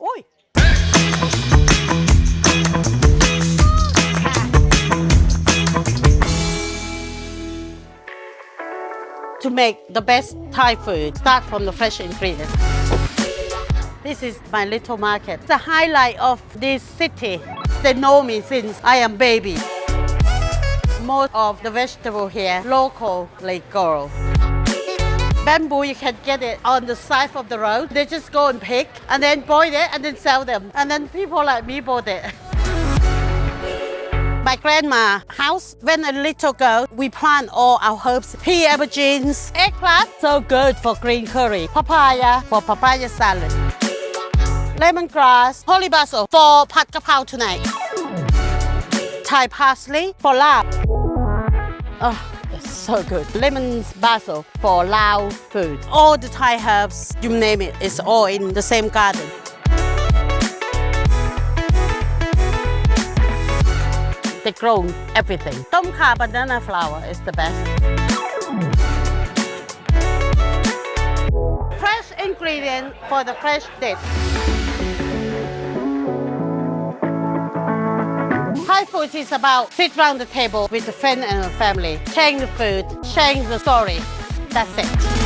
อุ้ย To make the best Thai food, start from the fresh ingredients. This is my little market. The highlight of this city. They know me since I am baby. Most of the vegetable here, locally grown. Bamboo, you can get it on the side of the road. They just go and pick and then boil it and then sell them. And then people like me bought it. My grandma's house, when a little girl, we plant all our herbs. Pea aubergines, eggplant, so good for green curry. Papaya for papaya salad. Lemongrass, holy basil for pad kapao tonight. Thai parsley for lap. Oh, it's so good. Lemon basil for Lao food. All the Thai herbs, you name it, it's all in the same garden. They grow everything. Tom kha banana flour is the best. Fresh ingredient for the fresh dish. Thai food is about sit around the table with a friend and a family, sharing the food, sharing the story. That's it.